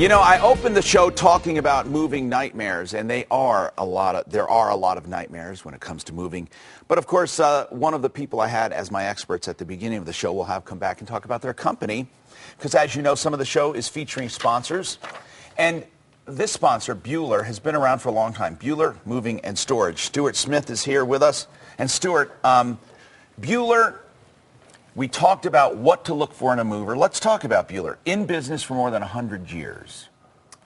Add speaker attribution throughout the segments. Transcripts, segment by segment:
Speaker 1: You know, I opened the show talking about moving nightmares, and there are a lot of nightmares when it comes to moving. But of course, one of the people I had as my experts at the beginning of the show will have come back and talk about their company, because as you know, some of the show is featuring sponsors. And this sponsor, Bueller, has been around for a long time. Bueller Moving and Storage. Stuart Smith is here with us. And Stuart, Bueller, we talked about what to look for in a mover. Let's talk about Bueller. In business for more than 100 years.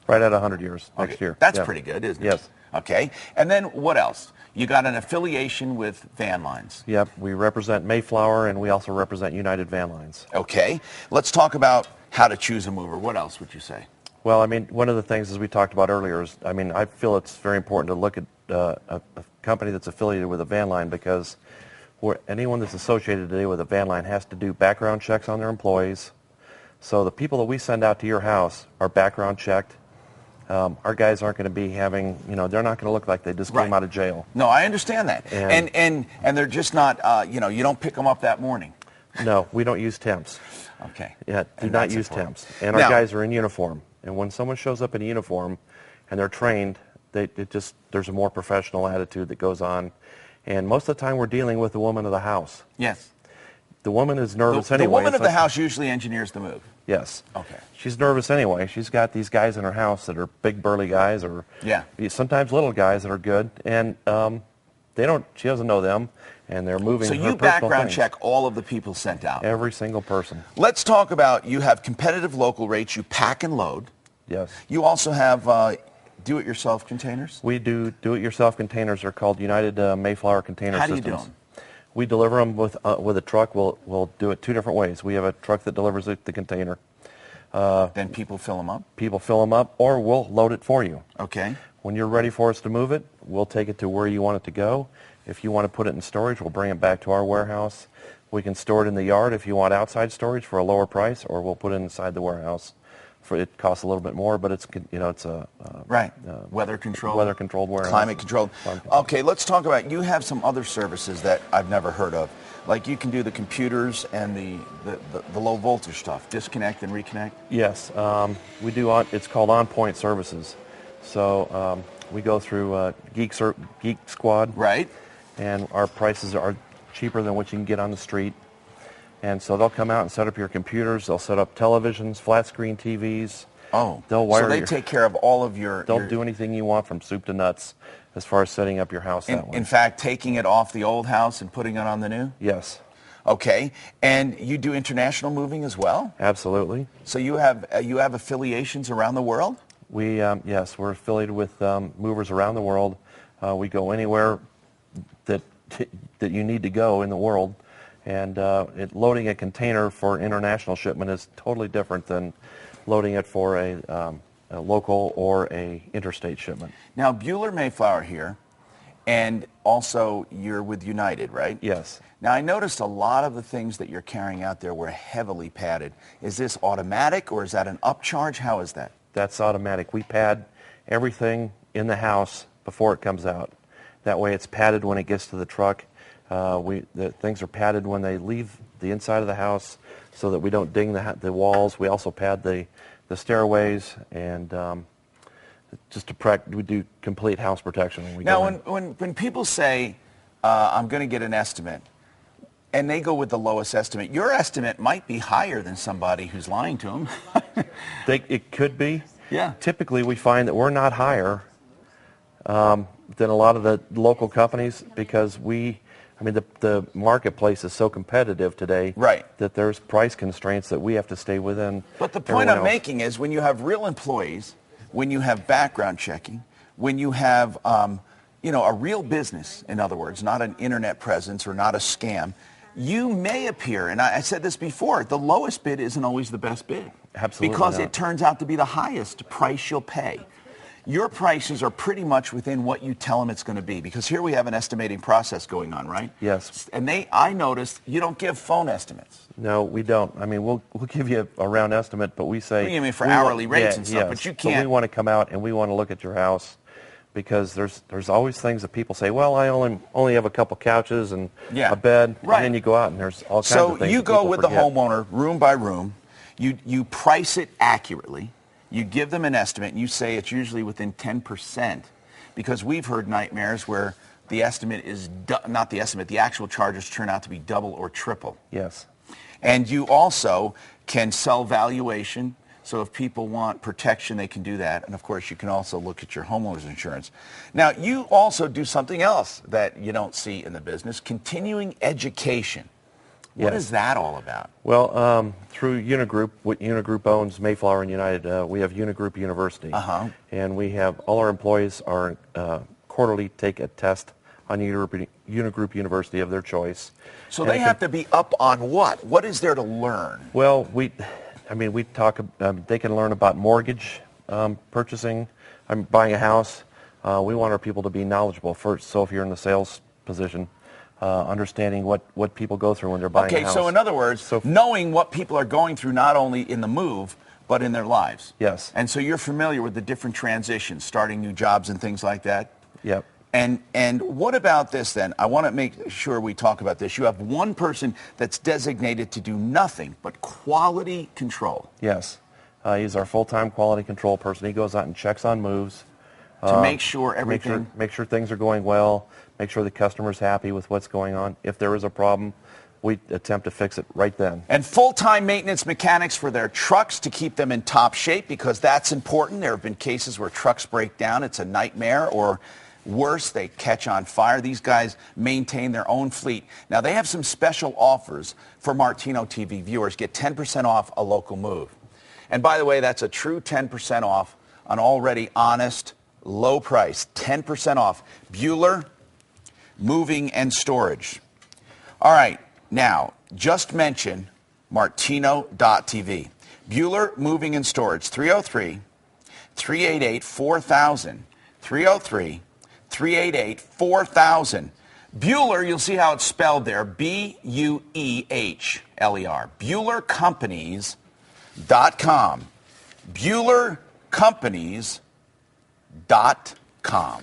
Speaker 2: Right at 100 years next year.
Speaker 1: That's pretty good, isn't it?
Speaker 2: Yes.
Speaker 1: Okay. And then what else? You got an affiliation with Van Lines.
Speaker 2: Yep. We represent Mayflower, and we also represent United Van Lines.
Speaker 1: Okay. Let's talk about how to choose a mover. What else would you say?
Speaker 2: Well, I mean, one of the things, as we talked about earlier, is, I mean, I feel it's very important to look at a company that's affiliated with a van line, because anyone that's associated today with a van line has to do background checks on their employees. So the people that we send out to your house are background checked. Our guys aren't going to be having, you know, they're not going to look like they just came out of jail.
Speaker 1: No, I understand that. And they're just not, you know, you don't pick them up that morning.
Speaker 2: No, we don't use temps.
Speaker 1: Okay.
Speaker 2: Yeah, do not use temps. And our guys are in uniform. And when someone shows up in a uniform and they're trained, there's a more professional attitude that goes on. And most of the time we're dealing with the woman of the house.
Speaker 1: Yes.
Speaker 2: The woman is nervous anyway.
Speaker 1: The woman of the house usually engineers the move.
Speaker 2: Yes.
Speaker 1: Okay.
Speaker 2: She's nervous anyway. She's got these guys in her house that are big burly guys, or sometimes little guys that are good, and she doesn't know them, and they're moving her personal things. So you background check all of the people sent out? Every single person. Let's talk about, you have competitive local rates, you pack and load. Yes. You also have do-it-yourself containers? We do do-it-yourself containers. They're called United Mayflower Container Systems. How do you do them? We deliver them with a truck. We'll do it two different ways. We have a truck that delivers the container. Then people fill them up? People fill them up, or we'll load it for you. Okay. When you're ready for us to move it, we'll take it to where you want it to go. If you want to put it in storage, we'll bring it back to our warehouse. We can store it in the yard if you want outside storage for a lower price, or we'll put it inside the warehouse. It costs a little bit more, but it's a weather controlled warehouse. Climate controlled. Okay, let's talk about, you have some other services that I've never heard of. Like you can do the computers and the low voltage stuff, disconnect and reconnect. Yes, we do. It's called on-point services. So we go through Geek Squad. Right. And our prices are cheaper than what you can get on the street. And so they'll come out and set up your computers. They'll set up televisions, flat screen TVs. Oh, they'll wire. So they take care of all of your. They'll do anything you want from soup to nuts, as far as setting up your house that way. In fact, taking it off the old house and putting it on the new. Yes. Okay, and you do international moving as well. Absolutely. So you have affiliations around the world. We yes, we're affiliated with movers around the world. We go anywhere that you need to go in the world. And loading a container for international shipment is totally different than loading it for a local or a interstate shipment. Now, Bueller Mayflower here, and also you're with United, right? Yes. Now, I noticed a lot of the things that you're carrying out there were heavily padded. Is this automatic, or is that an upcharge? How is that? That's automatic. We pad everything in the house before it comes out. That way it's padded when it gets to the truck. The things are padded when they leave the inside of the house, so that we don't ding the walls. We also pad the stairways, and we do complete house protection when we go in. Now, when people say, I'm going to get an estimate, and they go with the lowest estimate, your estimate might be higher than somebody who's lying to them. It could be. Yeah. Typically, we find that we're not higher than a lot of the local companies, because the marketplace is so competitive today, that there's price constraints that we have to stay within. But the point I'm making is, when you have real employees, when you have background checking, when you have a real business, in other words, not an internet presence or not a scam, you may appear, and I said this before, the lowest bid isn't always the best bid. Absolutely. Because it turns out to be the highest price you'll pay. Your prices are pretty much within what you tell them it's going to be, because here we have an estimating process going on, right? Yes. And I noticed you don't give phone estimates. No, we don't. I mean, we'll give you a round estimate, but we say... You mean for hourly rates and stuff, but you can't... So we want to come out and we want to look at your house, because there's always things that people say, well, I only have a couple couches and a bed, and then you go out and there's all kinds of things. So you go with the homeowner room by room, you price it accurately.
Speaker 1: You give them an estimate, and you say it's usually within 10%, because we've heard nightmares where the estimate is, not the estimate, the actual charges turn out to be double or triple.
Speaker 2: Yes.
Speaker 1: And you also can sell valuation. So if people want protection, they can do that. And of course, you can also look at your homeowner's insurance. Now, you also do something else that you don't see in the business, continuing education. What is that all about?
Speaker 2: Well, through Unigroup, what Unigroup owns, Mayflower and United, we have Unigroup University. And we have all our employees are quarterly take a test on Unigroup University of their choice.
Speaker 1: So they have to be up on what? What is there to learn?
Speaker 2: Well, we talk, they can learn about mortgage purchasing, buying a house. We want our people to be knowledgeable first. So if you're in the sales position, understanding what people go through when they're buying a house.
Speaker 1: Okay, so in other words, knowing what people are going through not only in the move, but in their lives.
Speaker 2: Yes.
Speaker 1: And so you're familiar with the different transitions, starting new jobs and things like that?
Speaker 2: Yep.
Speaker 1: And what about this then? I want to make sure we talk about this. You have one person that's designated to do nothing but quality control.
Speaker 2: Yes. He's our full-time quality control person. He goes out and checks on moves.
Speaker 1: To make sure everything...
Speaker 2: Make sure things are going well. Make sure the customer's happy with what's going on. If there is a problem, we attempt to fix it right then.
Speaker 1: And full-time maintenance mechanics for their trucks to keep them in top shape, because that's important. There have been cases where trucks break down. It's a nightmare, or worse, they catch on fire. These guys maintain their own fleet. Now, they have some special offers for Martino TV viewers. Get 10% off a local move. And by the way, that's a true 10% off, an already honest, low price. 10% off. Bueller Moving and Storage. All right, now, just mention Martino.tv. Bueller Moving and Storage, 303-388-4000. 303-388-4000. Bueller, you'll see how it's spelled there, B-U-E-H-L-E-R. BuellerCompanies.com. BuellerCompanies.com.